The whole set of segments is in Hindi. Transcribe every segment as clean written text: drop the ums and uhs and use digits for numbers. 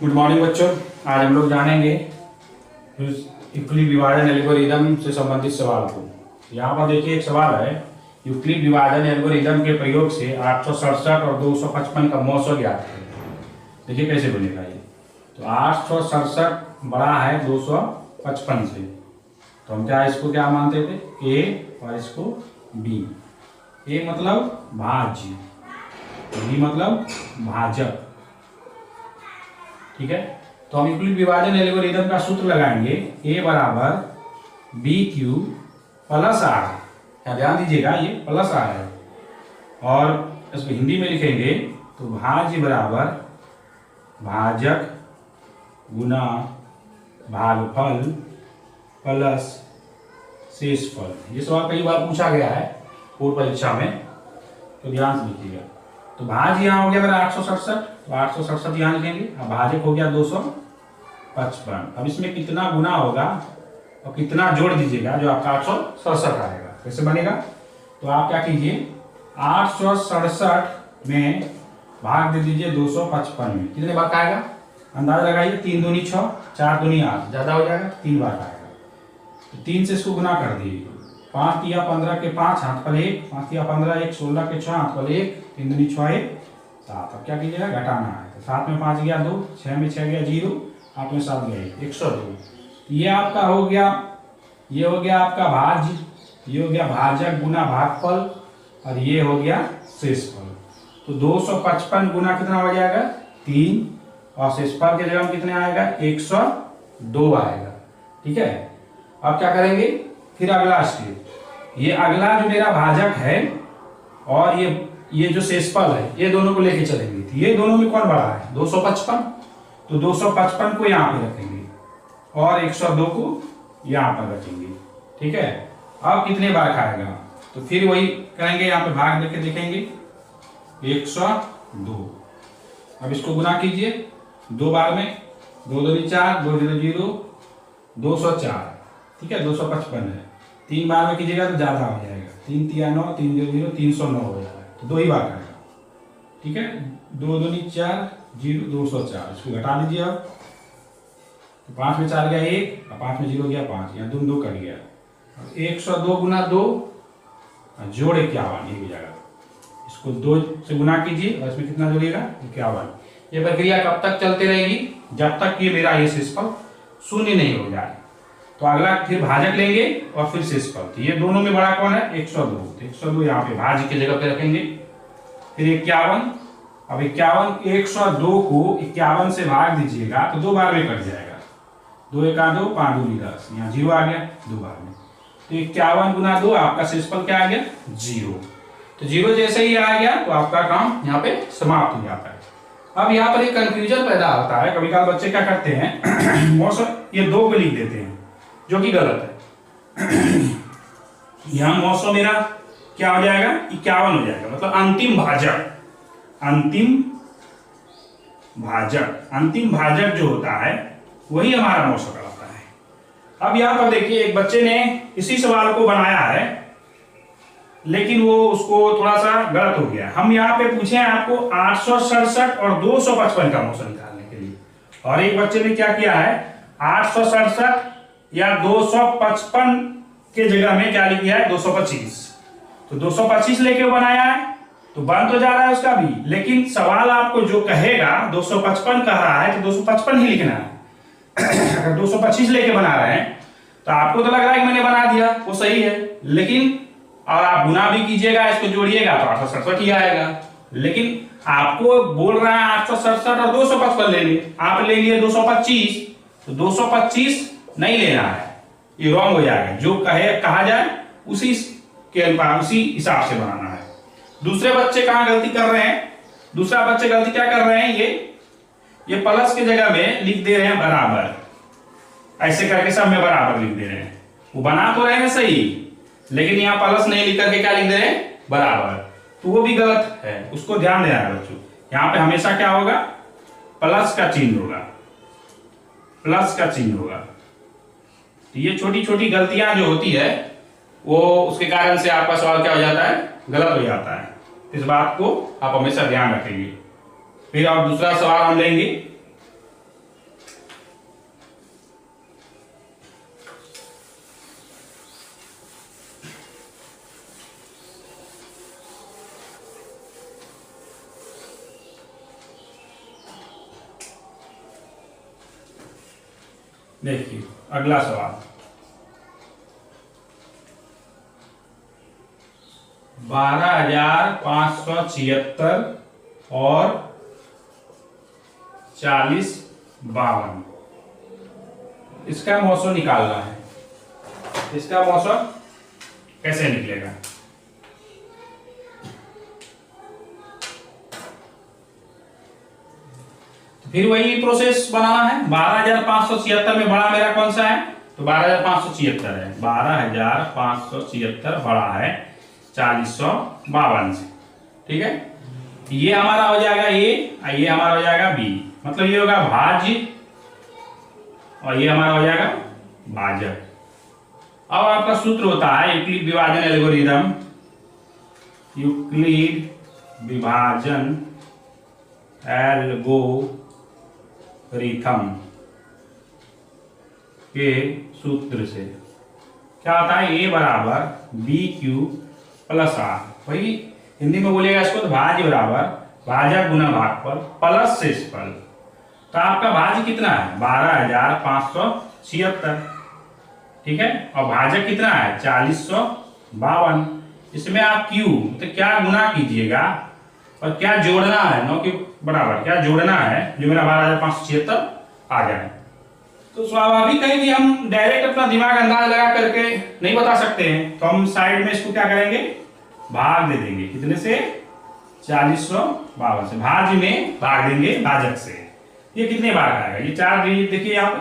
गुड मॉर्निंग बच्चों। आज हम लोग जानेंगे यूक्लिड विभाजन एल्गोरिदम से संबंधित सवाल को। यहाँ पर देखिए एक सवाल है, यूक्लिड विभाजन एल्गोरिदम के प्रयोग से 867 और 255 का मौसम ज्ञात है। देखिए कैसे बनेगा ये। तो 867 बड़ा है 255 से, तो हम क्या इसको क्या मानते थे, ए और इसको बी। ए मतलब भाज्य, बी मतलब भाजक। ठीक है, तो हम यूक्लिड विभाजन एल्गोरिदम का सूत्र लगाएंगे, ए बराबर बी क्यू प्लस आर। क्या ध्यान दीजिएगा, ये प्लस आर है और इसको हिंदी में लिखेंगे तो भाज्य बराबर भाजक गुना भागफल प्लस शेषफल। ये सवाल कई बार पूछा गया है पूर्व परीक्षा में, तो ध्यान से लिखिएगा। तो भाज्य यहाँ हो गया मेरा 867, तो 867 यहाँ लिखेंगे। अब भाजक हो गया 255। अब इसमें कितना गुना होगा और कितना जोड़ दीजिएगा जो आपका 867 आएगा। कैसे बनेगा, तो आप क्या कीजिए, 867 में भाग दे दीजिए 255 में। कितने बार आएगा अंदाजा लगाइए, 3 दूनी 6, 4 दूनी 8, ज्यादा हो जाएगा, 3 बार आएगा। तो 3 से इसको गुना कर दिए, 5 तिया 15 के 5 हाथ पर 1, 5 तिया 15 1, 16 के 6 हाथ पर 1, 3 दूनी 6 1 7। अब क्या कीजिएगा, घटाना है। तो 7 में 5 गया 2, 6 में 6 गया 0, 8 में 7 गया 1, 102। ये आपका हो गया, ये हो गया आपका भाज्य, ये हो गया भाजक गुना भागफल और ये हो गया शेषफल। तो 255 गुना कितना हो जाएगा 3 और शेषफल के जगह में कितने आएगा 102 आएगा। ठीक है, अब क्या करेंगे, फिर अगला स्टेप, ये अगला जो मेरा भाजक है और ये जो शेषफल है, ये दोनों को लेके चलेंगे। तो ये दोनों में कौन बड़ा है 255, तो 255 को यहाँ पे रखेंगे और 102 को यहाँ पर रखेंगे। ठीक है, अब कितने बार खाएगा, तो फिर वही करेंगे, यहाँ पे भाग देके देखेंगे 102। अब इसको गुना कीजिए 2 बार में, 2 दूनी 4, 2 0 0, 204। ठीक है, 255 है, 3 बार में कीजिएगा तो ज्यादा हो जाएगा, 3 तिया 9, 3 0 0, 309 हो जाएगा। तो 2 ही बार करेगा। ठीक है, 2 दूनी 4 0, 204। इसको घटा दीजिए। अब तो 5 में 4 गया 1 और 5 में 0 गया 5, यहाँ 2 कट गया। 102 गुना 2 जोड़ 51 ये हो जाएगा। इसको 2 से गुना कीजिए और इसमें कितना जोड़िएगा 51। ये प्रक्रिया कब तक चलती रहेगी, जब तक कि मेरा ये शेषफल शून्य नहीं हो जाए। तो अगला फिर भाजक लेंगे और फिर शेषफल। तो ये दोनों में बड़ा कौन है 102, तो 102 यहाँ पे भाज्य की जगह पे रखेंगे। फिर 51, अब 51 102 को 51 से भाग दीजिएगा तो 2 बार में कट जाएगा, 2 1 2, 5 दूनी 10, यहाँ 0 आ गया 2 बार में। तो 51 गुना 2 आपका शेषफल क्या आ गया 0। तो 0 जैसे ही आ गया तो आपका काम यहाँ पे समाप्त हो जाता है। अब यहाँ पर एक कंफ्यूजन पैदा होता है, कभी कभी बच्चे क्या करते हैं मौसम ये 2 को लिख देते हैं, जो कि गलत है। यहाँ मौसम मेरा क्या हो जाएगा 51 हो जाएगा, मतलब अंतिम भाजक। अंतिम भाजक जो होता है वही हमारा मौसम कहलाता है। अब यहाँ पर देखिए एक बच्चे ने इसी सवाल को बनाया है, लेकिन वो उसको थोड़ा सा गलत हो गया। हम यहाँ पे पूछे हैं आपको 867 और 255 का मौसम निकालने के लिए, और एक बच्चे ने क्या किया है 867 या 255 के जगह में क्या लिख दिया है 225। तो 225 लेके बनाया है, तो बन तो जा रहा है उसका भी, लेकिन सवाल आपको जो कहेगा 255 कह रहा है तो 255 ही लिखना है। अगर 225 लेके बना रहे हैं तो आपको तो लग रहा है कि मैंने बना दिया, वो सही है, लेकिन और आप गुना भी कीजिएगा, इसको जोड़िएगा तो 867 ही आएगा। लेकिन आपको बोल रहा है 867 और 255 ले लिए, आप ले लिए 225, तो 225 नहीं लेना है, ये रॉन्ग हो जाएगा। जो कहा जाए उसी के अनुसार उसी हिसाब से बनाना है। दूसरे बच्चे कहां गलती कर रहे हैं, दूसरा बच्चे गलती क्या कर रहे हैं, ये प्लस की जगह में लिख दे रहे हैं बराबर, ऐसे करके सब में बराबर लिख दे रहे हैं। वो बना तो रहे हैं सही, लेकिन यहाँ प्लस नहीं लिख करके क्या लिख दे रहे हैं बराबर, तो वो भी गलत है, उसको ध्यान देना है बच्चों। यहाँ पे हमेशा क्या होगा प्लस का चिन्ह होगा, प्लस का चिन्ह होगा। तो ये छोटी छोटी गलतियां जो होती है वो उसके कारण से आपका सवाल क्या हो जाता है गलत हो जाता है। इस बात को आप हमेशा ध्यान रखेंगे। फिर आप दूसरा सवाल हम लेंगे देखिए अगला सवाल, 12,576 और 4052, इसका मौसम निकालना है। इसका मौसम कैसे निकलेगा? फिर वही प्रोसेस बनाना है। 12,576 में बड़ा मेरा कौन सा है? तो 12,576 है। 12,576 बड़ा है 4052 से। ठीक है, ये हमारा हो जाएगा ए और ये हमारा हो जाएगा बी, मतलब ये होगा भाज्य और ये हमारा हो जाएगा भाजक। अब आपका सूत्र होता है यूक्लिड विभाजन एल्गोरिदम, यूक्लिड विभाजन एल्गोरिथम के सूत्र से क्या होता है? ए बराबर बी क्यू प्लस आर, वही हिंदी में बोलेगा इसको तो भाज्य बराबर भाजक गुना भागफल प्लस शेषफल। तो आपका भाज्य कितना है? 12,576। ठीक है, और भाजक कितना है? 4052। इसमें आप क्यू तो क्या गुना कीजिएगा और क्या जोड़ना है? 9 के बराबर क्या जोड़ना है जो मेरा 12,576 आ जाए। तो स्वाभाविक है कि हम डायरेक्ट अपना दिमाग अंदाज लगा करके नहीं बता सकते हैं, तो हम साइड में इसको क्या करेंगे? भाग दे देंगे। कितने से? 4052 से। भाज्य में भाग देंगे भाजक से। ये कितने बार आएगा? ये 4 डिजिट देखिए यहाँ पे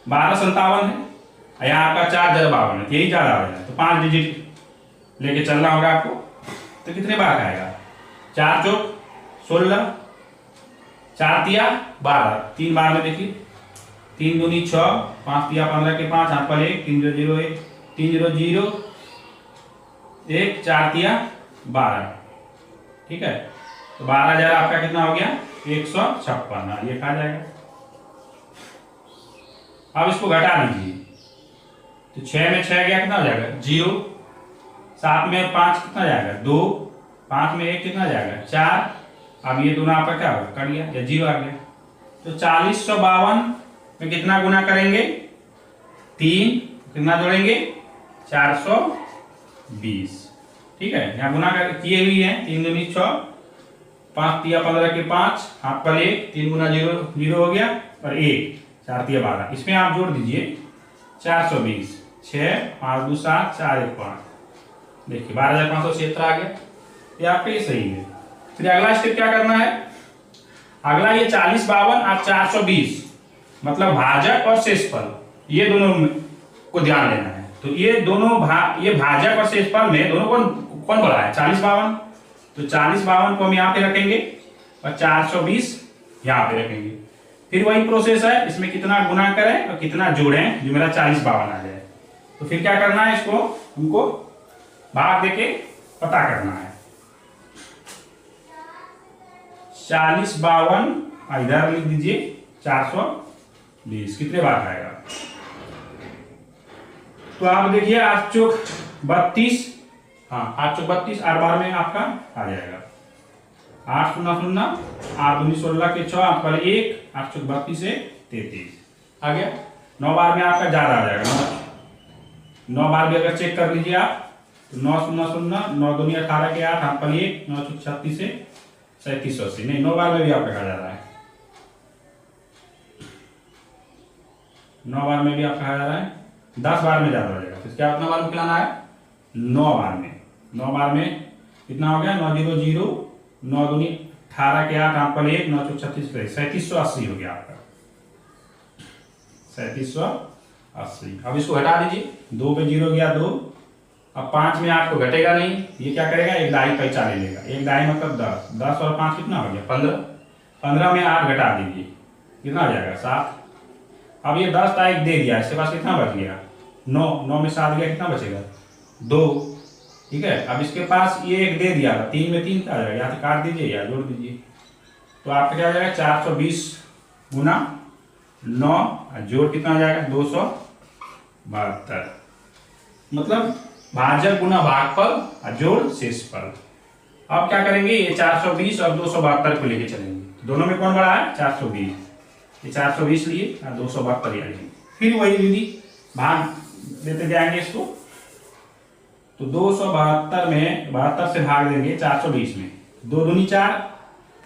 1257 है, यहाँ आपका 4,52 है, यही ज्यादा हो जाए तो 5 डिजिट लेके चलना होगा आपको। तो कितने बार आएगा? 4 चौक 16, 4 तिया 12, 3 बार में देखिए 3 दूनी 6, 5 तिया 15 के 5, हाथ पर 1, 3 0 1, 3 0 0 1, 4 तिया 12। ठीक है, तो 12,000 आपका कितना हो गया? 156। ये कहा जाएगा। अब इसको घटा दीजिए तो 6 में 6 गया, कितना हो जाएगा? 0। 7 में 5 कितना जाएगा? 2। 5 में 1 कितना जाएगा? 4। अब ये दोनों आपका क्या होगा? कट गया या 0 आ गया। तो 4052 में कितना गुना करेंगे? 3, कितना जोड़ेंगे? 420। ठीक है, यहाँ गुना किए हुई है। 3 दूनी 6, 5 तिया 15 के 5, हाथ पर 1, 3 गुना 0 0 हो गया और 1, 4 तिया 12। इसमें आप जोड़ दीजिए 420, 6 5 2 7 4 1 5। देखिए 12,576 आ गया। ये आपका ये सही है। फिर अगला स्टेप क्या करना है? अगला ये 4052 और 420 मतलब भाजक और शेषफल, ये दोनों को ध्यान देना है। तो ये दोनों ये भाजक और शेषफल में दोनों कौन बड़ा है? 4052। तो 4052 को हम यहाँ पे रखेंगे और 420 यहाँ पे रखेंगे। फिर वही प्रोसेस है, इसमें कितना गुना करें और कितना जोड़ें जो मेरा 4052 आ जाए। तो फिर क्या करना है? इसको हमको भाग देके पता करना है। 4052 इधर लिख दीजिए 420 कितने बार आएगा? तो आप देखिए 8 चौक 32, हाँ 8 चौक 32, 8 बार में आपका आ जाएगा। 8 0 0, 8 दूनी 16 के 6, 8 पर 1, 8 चौक 32 से 33 आ गया। 9 बार में आपका ज्यादा आ जाएगा। 9 बार भी अगर चेक कर लीजिए आप तो 9 0 0, 9 दूनी 18 के 8, 8 पर 1, 9 चौक 36 से 3780। नहीं 9 बार में भी आपका जा रहा है। 9 बार में भी आपका आ जा रहा है। 10 बार में ज्यादा हो जाएगा। तो क्या कितना बार में खिलाना है? 9 बार में। 9 बार में कितना हो गया? 9 0 0, 9 दूनी 18 के 8, 8 पर 1, 9 चौक 36 पे 3780 हो गया आपका। 3780। अब इसको हटा दीजिए। 2 पे 0 गया 2। अब 5 में 8 को घटेगा नहीं, ये क्या करेगा? एक दाई पैसा ले लेगा। एक दाई मतलब 10। 10 और 5 कितना हो गया? 15। 15 में 8 घटा दीजिए, कितना हो जाएगा? 7। अब ये 10 तारीख दे दिया, इसके पास कितना बच गया? 9। 9 में 7 गया, कितना बचेगा? 2। ठीक है, अब इसके पास ये 1 दे दिया, 3 में 3 क्या आ जाएगा? यहाँ से काट दीजिए या जोड़ दीजिए। तो आपका क्या हो जाएगा? 420 गुना 9 जोड़ कितना आ जाएगा? 272। मतलब भाजक गुना भागफल और जोड़ शेषफल। अब क्या करेंगे? ये 420 और 272 को लेके चलेंगे। दोनों में कौन बड़ा है? 420। ये 420 लिए और 272 लिए। फिर वही विधि भाग देते जाएंगे इसको। तो 272 में 72 से भाग देंगे 420 में, 2 दूनी 4,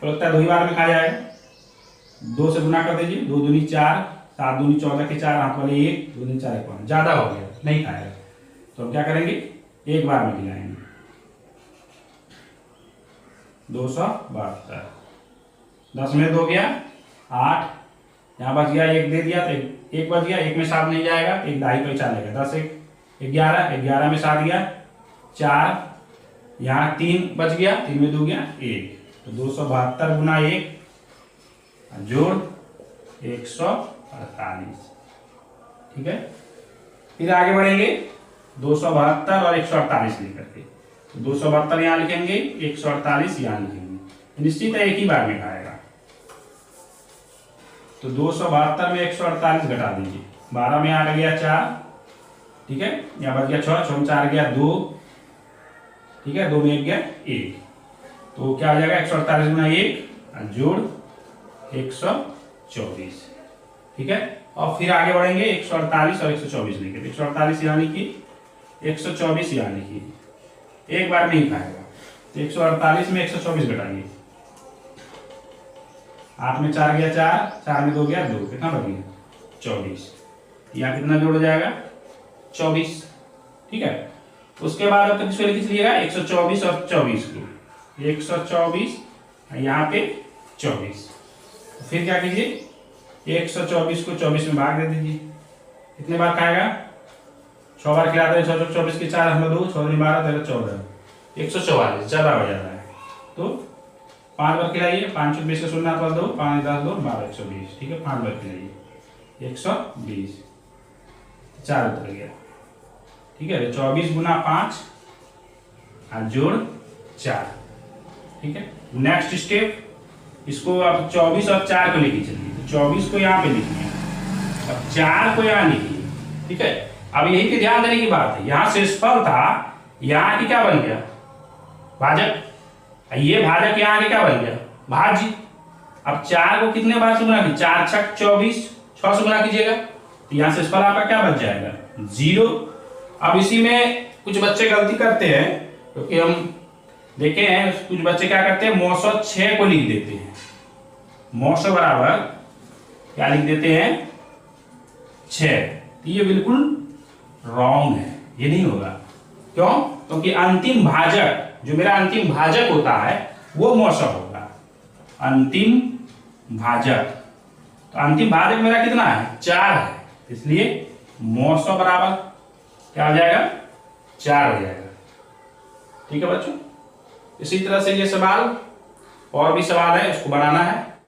तो लगता है 2 ही बार में खा जाएगा। 2 से गुना कर दीजिए, 2 दूनी 4, 7 दूनी 14 के 4, हाथ वाले 1, 2 दूनी 4 1, ज्यादा हो गया, नहीं खाएगा। तो हम क्या करेंगे, एक बार में गिनाएंगे। 272, 10 में 2 गया 8, यहाँ बच गया 1 दे दिया तो 1 बच गया, 1 में 7 नहीं जाएगा, 1 दाई पे चलेगा, 10 1 11, 11 में 7 गया 4, यहाँ 3 बच गया, 3 में 2 गया 1, तो 272 गुना 1 जोड़ 148। ठीक है, फिर आगे बढ़ेंगे 272 और 148 लेकर के। तो 272 यहाँ लिखेंगे, 148 यहाँ लिखेंगे, निश्चित है एक ही बार में खाएगा। तो 272 में 148 घटा दीजिए, 12 में 8 गया 4, ठीक है, यहाँ बच गया 6, 6 में 4 गया 2, ठीक है, 2 में 1 गया 1, तो क्या आ जाएगा 148 गुना 1 जोड़ 124। ठीक है, और फिर आगे बढ़ेंगे 148 और 124 लिखे, 148 यहाँ लिखिए, 124 यहाँ लिखिए, एक बार में ही खाएगा। तो 148 में 124 घटाइए, 8 में 4 गया 4, 4 में 2 गया 2, कितना बच गया 24, यहाँ कितना जोड़ हो जाएगा 24। ठीक है, उसके बाद अब तक किसको लिख लीजिएगा 124 और 24 को, 124 यहाँ पे 24, तो फिर क्या कीजिए 124 को 24 में भाग दे दीजिए, कितने बार खाएगा 6 बार खिलाते हैं, 6 24 के 4 हम 2, 6 12 13 14, 144 ज्यादा हो जाता है, तो 5 बार खिलाइए, 5 20 का 0 हाथ 2, 5 10 2 12 120। ठीक है, 5 बार खिलाइए 120, 4 उतर गया। ठीक है, 24 गुना 5 जोड़ 4। ठीक है, नेक्स्ट स्टेप, इसको अब 24 और 4 को लेके चलिए, तो 24 को यहाँ पे लिखिए, अब 4 को यहाँ लिखिए। ठीक है, अब यही पे ध्यान देने की बात है, यहाँ शेषफल था, यहाँ की क्या बन गया भाजक, ये भाजक यहाँ के क्या बन गया भाज्य। अब 4 को कितने बार से गुना कीजिए, 4 6 24, 6 से गुना कीजिएगा, तो यहाँ शेषफल आपका क्या बच जाएगा 0। अब इसी में कुछ बच्चे गलती करते हैं, क्योंकि हम देखे हैं कुछ बच्चे क्या करते हैं मौसम 6 को लिख देते हैं, मौसम बराबर क्या लिख देते हैं 6, ये बिल्कुल रॉन्ग है, ये नहीं होगा। क्यों, क्योंकि अंतिम भाजक, जो मेरा अंतिम भाजक होता है वो मौसम होगा, अंतिम भाजक। तो अंतिम भाजक मेरा कितना है 4 है, इसलिए मौसम बराबर क्या हो जाएगा 4 हो जाएगा। ठीक है बच्चों, इसी तरह से ये सवाल और भी सवाल है, उसको बनाना है।